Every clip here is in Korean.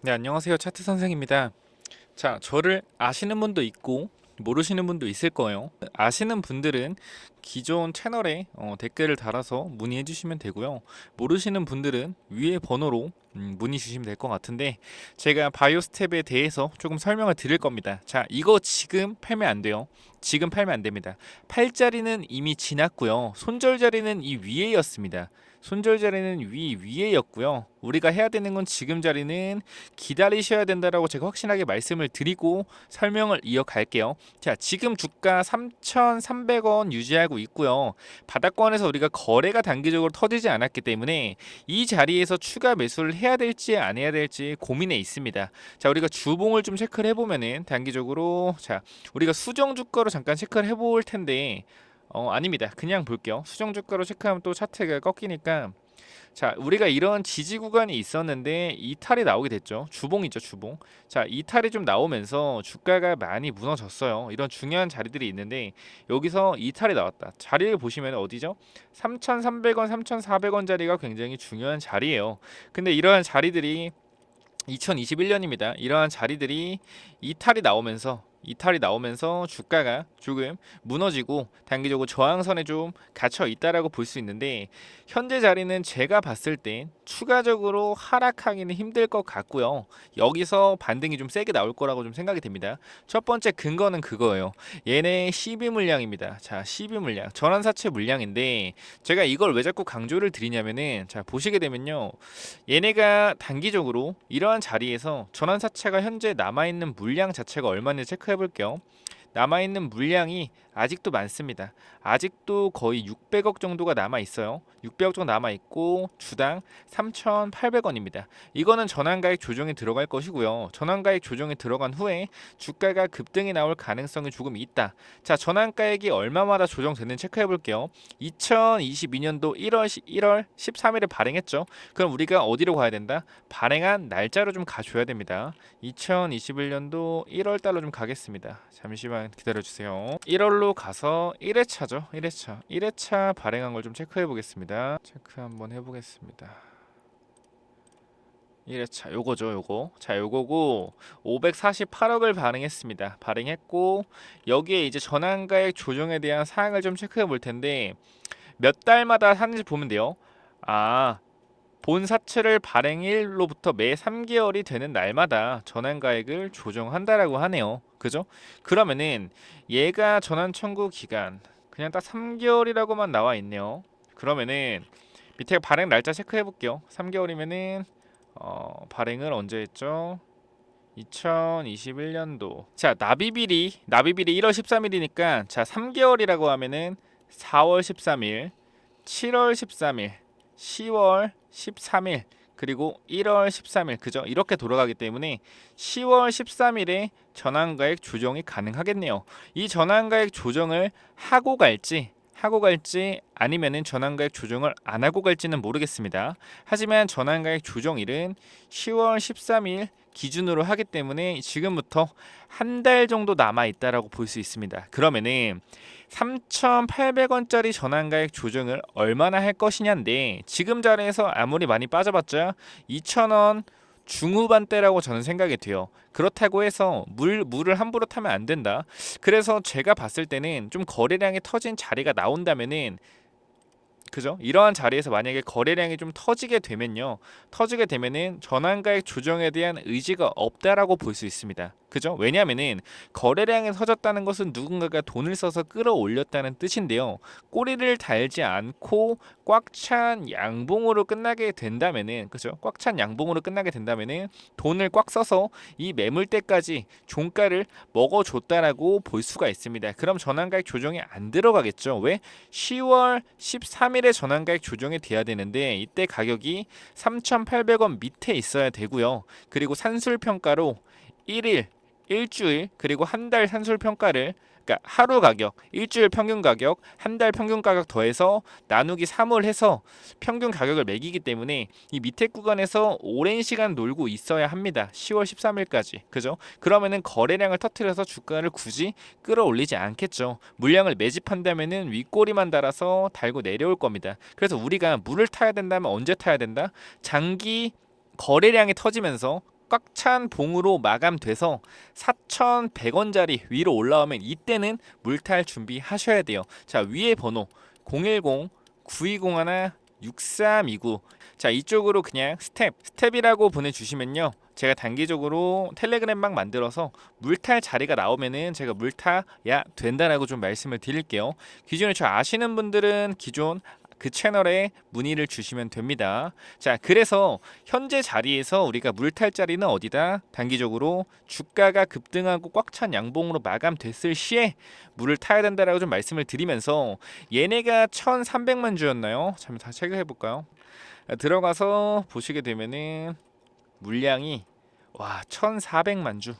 네, 안녕하세요. 차트 선생입니다. 자, 저를 아시는 분도 있고 모르시는 분도 있을 거예요. 아시는 분들은 기존 채널에 댓글을 달아서 문의해 주시면 되고요. 모르시는 분들은 위에 번호로 문의 주시면 될 것 같은데, 제가 바이오 스텝에 대해서 조금 설명을 드릴 겁니다. 자, 이거 지금 팔면 안 돼요. 지금 팔면 안 됩니다. 팔 자리는 이미 지났고요. 손절 자리는 이 위에였습니다. 손절 자리는 위에였고요. 우리가 해야 되는 건 지금 자리는 기다리셔야 된다라고 제가 확실하게 말씀을 드리고 설명을 이어갈게요. 자, 지금 주가 3,300원 유지하고 있고요. 바닥권에서 우리가 거래가 단기적으로 터지지 않았기 때문에 이 자리에서 추가 매수를 해야 될지 안 해야 될지 고민에 있습니다. 자, 우리가 주봉을 좀 체크를 해보면은 단기적으로, 자, 우리가 수정 주가로 잠깐 체크를 해볼 텐데, 아닙니다. 그냥 볼게요. 수정 주가로 체크하면 또 차트가 꺾이니까. 자, 우리가 이런 지지 구간이 있었는데 이탈이 나오게 됐죠. 주봉이죠, 주봉. 자, 이탈이 좀 나오면서 주가가 많이 무너졌어요. 이런 중요한 자리들이 있는데 여기서 이탈이 나왔다. 자리를 보시면 어디죠? 3,300원, 3,400원 자리가 굉장히 중요한 자리예요. 근데 이러한 자리들이 2021년입니다. 이러한 자리들이 이탈이 나오면서 주가가 조금 무너지고 단기적으로 저항선에 좀 갇혀 있다라고 볼 수 있는데, 현재 자리는 제가 봤을 땐 추가적으로 하락하기는 힘들 것 같고요. 여기서 반등이 좀 세게 나올 거라고 좀 생각이 됩니다. 첫 번째 근거는 그거예요. 얘네 12 물량입니다. 자, 12 물량, 전환사채 물량인데 제가 이걸 왜 자꾸 강조를 드리냐면은, 자, 보시게 되면요, 얘네가 단기적으로 이러한 자리에서 전환사채가 현재 남아있는 물량 자체가 얼마인지 체크해 볼게요. 남아있는 물량이 아직도 많습니다. 아직도 거의 600억 정도가 남아있어요. 600억 정도 남아있고 주당 3,800원입니다. 이거는 전환가액 조정이 들어갈 것이고요. 전환가액 조정이 들어간 후에 주가가 급등이 나올 가능성이 조금 있다. 자, 전환가액이 얼마마다 조정되는지 체크해 볼게요. 2022년도 1월 13일에 발행했죠. 그럼 우리가 어디로 가야 된다? 발행한 날짜로 좀 가줘야 됩니다. 2021년도 1월 달로 좀 가겠습니다. 잠시만 기다려주세요. 1월로 가서 1회차죠. 1회차 발행한 걸 좀 체크해 보겠습니다. 체크 한번 해보겠습니다. 1회차 요거죠, 요거. 자, 요거고 548억을 발행했습니다. 발행했고 여기에 이제 전환가액 조정에 대한 사항을 좀 체크해 볼 텐데, 몇 달마다 하는지 보면 돼요. 아, 본 사채를 발행일로부터 매 3개월이 되는 날마다 전환가액을 조정한다라고 하네요. 그죠? 그러면은 얘가 전환 청구 기간 그냥 딱 3개월이라고만 나와 있네요. 그러면은 밑에 발행 날짜 체크해 볼게요. 3개월이면은 발행을 언제 했죠? 2021년도. 자, 납입일이 1월 13일이니까, 자, 3개월이라고 하면은 4월 13일, 7월 13일, 10월 13일, 그리고 1월 13일, 그죠? 이렇게 돌아가기 때문에 10월 13일에 전환가액 조정이 가능하겠네요. 이 전환가액 조정을 하고 갈지 아니면은 전환가액 조정을 안 하고 갈지는 모르겠습니다. 하지만 전환가액 조정일은 10월 13일 기준으로 하기 때문에 지금부터 한 달 정도 남아 있다라고 볼 수 있습니다. 그러면은 3,800원짜리 전환가액 조정을 얼마나 할 것이냐인데, 지금 자리에서 아무리 많이 빠져봤자 2,000원 중후반대라고 저는 생각이 돼요. 그렇다고 해서 물을 함부로 타면 안 된다. 그래서 제가 봤을 때는 좀 거래량이 터진 자리가 나온다면은, 그죠? 이러한 자리에서 만약에 거래량이 좀 터지게 되면은 전환가액 조정에 대한 의지가 없다라고 볼 수 있습니다. 그죠? 왜냐면은 거래량이 터졌다는 것은 누군가가 돈을 써서 끌어올렸다는 뜻인데요. 꼬리를 달지 않고 꽉 찬 양봉으로 끝나게 된다면은, 그죠? 꽉 찬 양봉으로 끝나게 된다면은 돈을 꽉 써서 이 매물대까지 종가를 먹어줬다라고 볼 수가 있습니다. 그럼 전환가액 조정이 안 들어가겠죠? 왜? 10월 13일에 전환가액 조정이 돼야 되는데 이때 가격이 3,800원 밑에 있어야 되고요. 그리고 산술평가로 1일, 일주일, 그리고 한 달 산술평가를, 그러니까 하루 가격, 일주일 평균 가격, 한 달 평균 가격 더해서 나누기 3을 해서 평균 가격을 매기기 때문에 이 밑에 구간에서 오랜 시간 놀고 있어야 합니다. 10월 13일까지. 그죠? 그러면은 거래량을 터뜨려서 주가를 굳이 끌어올리지 않겠죠. 물량을 매집한다면은 윗꼬리만 달아서 달고 내려올 겁니다. 그래서 우리가 물을 타야 된다면 언제 타야 된다? 장기 거래량이 터지면서 꽉 찬 봉으로 마감돼서 4,100원짜리 위로 올라오면 이때는 물탈 준비하셔야 돼요. 자, 위에 번호 010-9201-6329. 자, 이쪽으로 그냥 스텝이라고 보내주시면요, 제가 단기적으로 텔레그램방 만들어서 물탈 자리가 나오면은 제가 물타야 된다라고 좀 말씀을 드릴게요. 기존에 저 아시는 분들은 기존 그 채널에 문의를 주시면 됩니다. 자, 그래서 현재 자리에서 우리가 물탈 자리는 어디다? 단기적으로 주가가 급등하고 꽉 찬 양봉으로 마감됐을 시에 물을 타야 된다라고 좀 말씀을 드리면서, 얘네가 1,300만 주였나요? 잠깐 다시 체크해 볼까요? 들어가서 보시게 되면은 물량이 1,400만 주.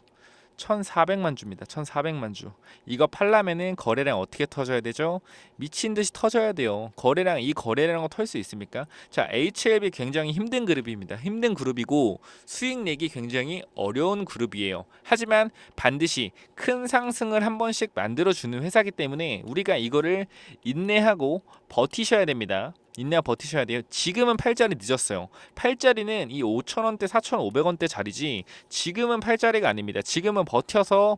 1,400만 주입니다. 1,400만 주. 이거 팔려면은 거래량 어떻게 터져야 되죠? 미친 듯이 터져야 돼요. 이 거래량을 털 수 있습니까? 자, HLB 굉장히 힘든 그룹입니다. 힘든 그룹이고 수익 내기 굉장히 어려운 그룹이에요. 하지만 반드시 큰 상승을 한 번씩 만들어 주는 회사이기 때문에 우리가 이거를 인내하고 버티셔야 됩니다. 버티셔야 돼요. 지금은 팔자리 늦었어요. 팔자리는 이 5,000원대, 4,500원대 자리지 지금은 팔자리가 아닙니다. 지금은 버텨서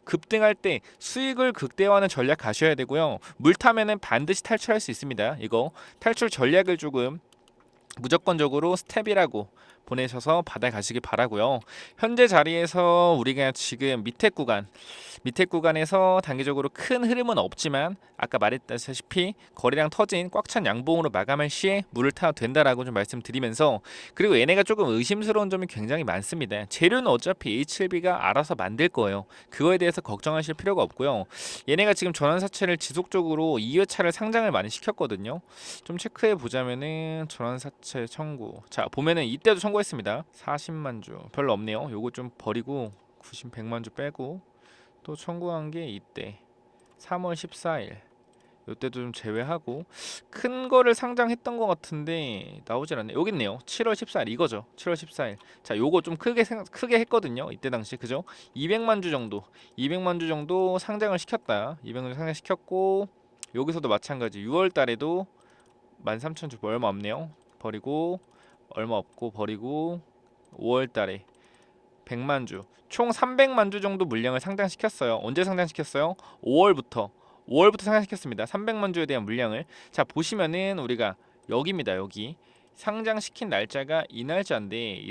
급등할 때 수익을 극대화하는 전략 가셔야 되고요. 물 타면은 반드시 탈출할 수 있습니다. 이거 탈출 전략을 조금 무조건적으로 스텝이라고 보내셔서 받아가시기 바라고요. 현재 자리에서 우리가 지금 밑에 구간에서 단기적으로 큰 흐름은 없지만 아까 말했다시피 거래량 터진 꽉 찬 양봉으로 마감할 시에 물을 타도 된다라고 좀 말씀드리면서, 그리고 얘네가 조금 의심스러운 점이 굉장히 많습니다. 재료는 어차피 HLB가 알아서 만들 거예요. 그거에 대해서 걱정하실 필요가 없고요. 얘네가 지금 전환사채를 지속적으로 2회차를 상장을 많이 시켰거든요. 좀 체크해 보자면은 전환사채 청구, 자 보면은 이때도 청구했습니다. 40만 주 별로 없네요. 요거 좀 버리고 100만 주 빼고 또 청구한 게 이때 3월 14일, 요때도 좀 제외하고 큰 거를 상장했던 것 같은데 나오질 않네. 여기 있네요. 7월 14일 이거죠. 7월 14일. 자, 요거 좀 크게 했거든요. 이때 당시 그죠? 200만 주 정도 상장을 시켰다. 200만 주 상장시켰고, 여기서도 마찬가지 6월 달에도 13,000주 얼마 없네요. 버리고 얼마 없고 버리고 5월 달에 100만 주, 총 300만 주 정도 물량을 상장시켰어요. 언제 상장시켰어요? 5월부터 상장시켰습니다. 300만 주에 대한 물량을. 자, 보시면은 우리가 여기입니다. 여기 상장시킨 날짜가 이 날짜인데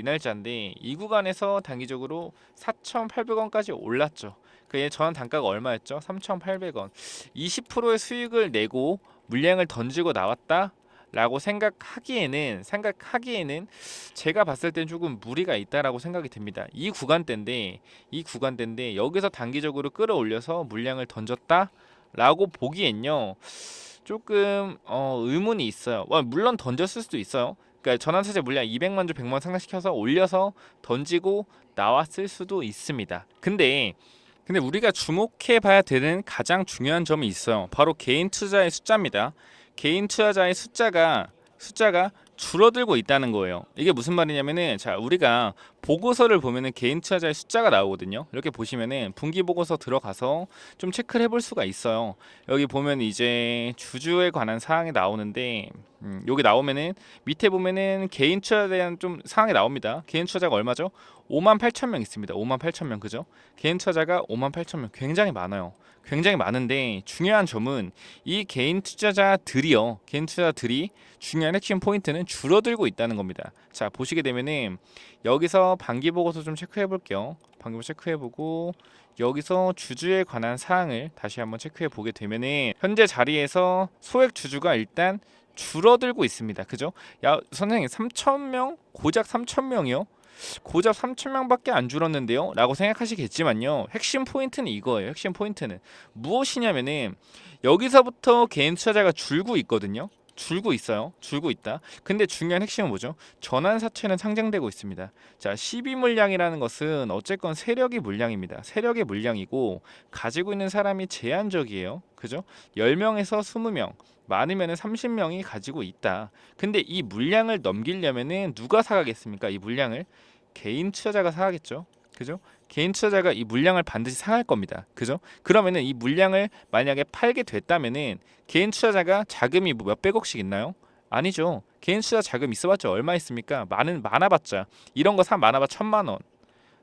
이 구간에서 단기적으로 4,800원까지 올랐죠. 그 전환 단가가 얼마였죠? 3,800원. 20%의 수익을 내고 물량을 던지고 나왔다 라고 생각하기에는 제가 봤을 땐 조금 무리가 있다라고 생각이 듭니다. 이 구간대인데 여기서 단기적으로 끌어올려서 물량을 던졌다 라고 보기엔요, 조금 의문이 있어요. 물론 던졌을 수도 있어요. 그러니까 전환사채 물량 200만 주 100만 상장시켜서 올려서 던지고 나왔을 수도 있습니다. 근데 우리가 주목해 봐야 되는 가장 중요한 점이 있어요. 바로 개인 투자의 숫자입니다. 개인 투자자의 숫자가 줄어들고 있다는 거예요. 이게 무슨 말이냐면은, 자, 우리가 보고서를 보면은 개인 투자자의 숫자가 나오거든요. 이렇게 보시면은 분기 보고서 들어가서 좀 체크를 해볼 수가 있어요. 여기 보면 이제 주주에 관한 사항이 나오는데, 여기 나오면은 밑에 보면은 개인 투자에 대한 좀 사항이 나옵니다. 개인 투자자가 얼마죠? 58,000명 있습니다. 58,000명, 그죠? 개인 투자자가 58,000명, 굉장히 많아요. 굉장히 많은데 중요한 점은 이 개인 투자자들이 중요한 핵심 포인트는 줄어들고 있다는 겁니다. 자, 보시게 되면은 여기서 반기 보고서 좀 체크해 볼게요. 반기 보고서 체크해 보고 여기서 주주에 관한 사항을 다시 한번 체크해 보게 되면은 현재 자리에서 소액 주주가 일단 줄어들고 있습니다. 그죠? 야, 선생님 3,000명? 고작 3,000명이요? 고작 3,000명밖에 안 줄었는데요? 라고 생각하시겠지만요, 핵심 포인트는 이거예요. 핵심 포인트는 무엇이냐면은 여기서부터 개인 투자자가 줄고 있거든요. 줄고 있다. 근데 중요한 핵심은 뭐죠? 전환사채는 상장되고 있습니다. 자, 12물량이라는 것은 어쨌건 세력의 물량입니다. 세력의 물량이고 가지고 있는 사람이 제한적이에요. 그죠? 10명에서 20명, 많으면 30명이 가지고 있다. 근데 이 물량을 넘기려면은 누가 사가겠습니까? 이 물량을 개인 투자자가 사가겠죠. 그죠? 개인 투자자가 이 물량을 반드시 사갈 겁니다. 그죠? 그러면은 이 물량을 만약에 팔게 됐다면은 개인 투자자가 자금이 뭐 몇백억씩 있나요? 아니죠. 개인 투자 자금 있어봤자 얼마 있습니까? 많아봤자 이런 거 사 많아봐 1,000만 원.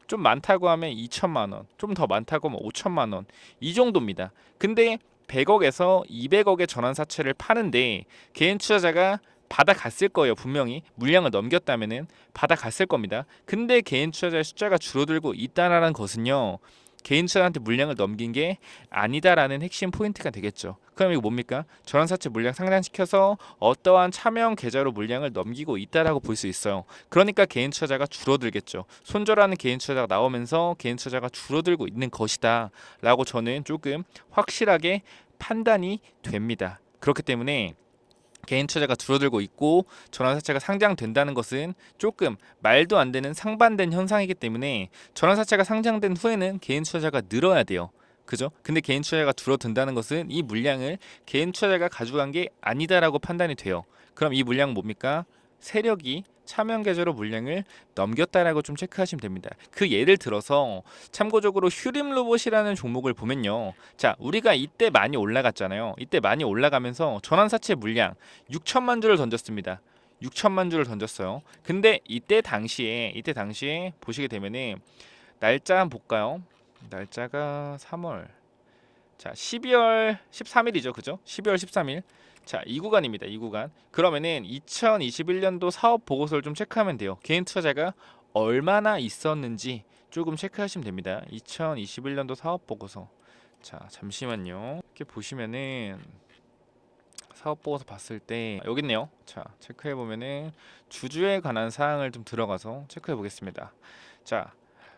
좀 많다고 하면 2천만 원, 좀 더 많다고 하면 5천만 원, 이 정도입니다. 근데 100억에서 200억의 전환사채를 파는데 개인 투자자가 받아갔을 거예요. 분명히 물량을 넘겼다면은 받아갔을 겁니다. 근데 개인 투자자의 숫자가 줄어들고 있다라는 것은요, 개인 투자한테 물량을 넘긴 게 아니다라는 핵심 포인트가 되겠죠. 그럼 이거 뭡니까? 전환사채 물량 상장시켜서 어떠한 차명 계좌로 물량을 넘기고 있다라고 볼 수 있어요. 그러니까 개인 투자자가 줄어들겠죠. 손절하는 개인 투자자가 나오면서 개인 투자자가 줄어들고 있는 것이다 라고 저는 조금 확실하게 판단이 됩니다. 그렇기 때문에 개인 투자가 줄어들고 있고 전환사채가 상장된다는 것은 조금 말도 안 되는 상반된 현상이기 때문에 전환사채가 상장된 후에는 개인 투자자가 늘어야 돼요. 그죠? 근데 개인 투자자가 줄어든다는 것은 이 물량을 개인 투자자가 가져간 게 아니다라고 판단이 돼요. 그럼 이 물량은 뭡니까? 세력이 차명 계좌로 물량을 넘겼다라고 좀 체크하시면 됩니다. 그 예를 들어서 참고적으로 휴림 로봇이라는 종목을 보면요. 자, 우리가 이때 많이 올라갔잖아요. 이때 많이 올라가면서 전환사채 물량 6천만 주를 던졌습니다. 6천만 주를 던졌어요. 근데 이때 당시에 보시게 되면은 날짜 한번 볼까요? 날짜가 3월. 자, 12월 13일이죠. 그죠? 12월 13일. 자, 이 구간입니다. 이 구간. 그러면은 2021년도 사업 보고서를 좀 체크하면 돼요. 개인 투자자가 얼마나 있었는지 조금 체크하시면 됩니다. 2021년도 사업 보고서. 자, 잠시만요. 이렇게 보시면은 사업 보고서 봤을 때 여기 있네요. 자, 체크해 보면은 주주에 관한 사항을 좀 들어가서 체크해 보겠습니다. 자,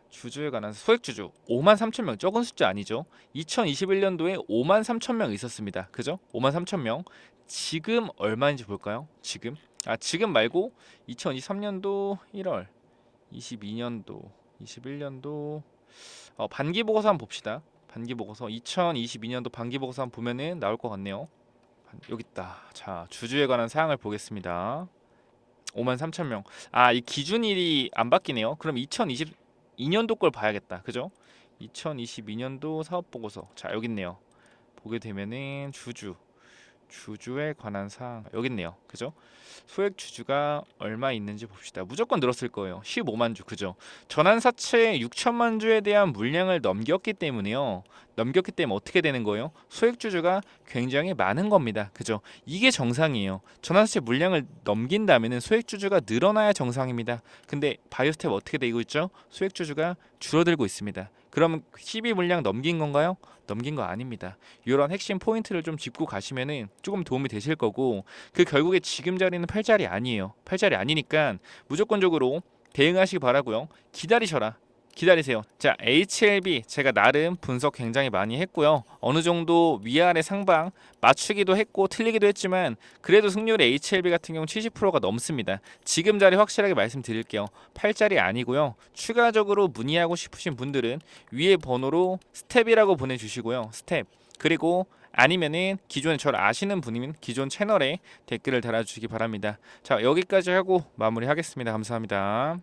주주에 관한 소액주주 5만 3천 명, 적은 숫자 아니죠. 2021년도에 5만 3천 명 있었습니다. 그죠? 5만 3천 명. 지금 얼마인지 볼까요? 지금 말고 2023년도 1월, 22년도, 21년도 반기 보고서 한번 봅시다. 반기 보고서 2022년도 반기 보고서 한번 보면은 나올 것 같네요. 여기 있다. 자, 주주에 관한 사항을 보겠습니다. 5만 3천 명. 아, 이 기준일이 안 바뀌네요. 그럼 2022년도 걸 봐야겠다. 그죠? 2022년도 사업 보고서. 자, 여기 있네요. 보게 되면은 주주에 관한 사항 여기 있네요. 그죠? 소액 주주가 얼마 있는지 봅시다. 무조건 늘었을 거예요. 15만 주. 그죠? 전환사채 6천만 주에 대한 물량을 넘겼기 때문에요. 넘겼기 때문에 어떻게 되는 거예요? 소액 주주가 굉장히 많은 겁니다. 그죠? 이게 정상이에요. 전환사채 물량을 넘긴다면은 소액 주주가 늘어나야 정상입니다. 근데 바이오스텝 어떻게 되고 있죠? 소액 주주가 줄어들고 있습니다. 그럼 12 물량 넘긴 건가요? 넘긴 거 아닙니다. 이런 핵심 포인트를 좀 짚고 가시면은 조금 도움이 되실 거고, 그 결국에 지금 자리는 팔자리 아니에요. 팔자리 아니니까 무조건적으로 대응하시기 바라고요. 기다리세요. 자, HLB 제가 나름 분석 굉장히 많이 했고요. 어느 정도 위아래 상방 맞추기도 했고 틀리기도 했지만 그래도 승률이 HLB 같은 경우 70%가 넘습니다. 지금 자리 확실하게 말씀드릴게요. 팔자리 아니고요. 추가적으로 문의하고 싶으신 분들은 위에 번호로 스텝이라고 보내주시고요. 스텝. 그리고 아니면은 기존에 저를 아시는 분이면 기존 채널에 댓글을 달아주시기 바랍니다. 자, 여기까지 하고 마무리하겠습니다. 감사합니다.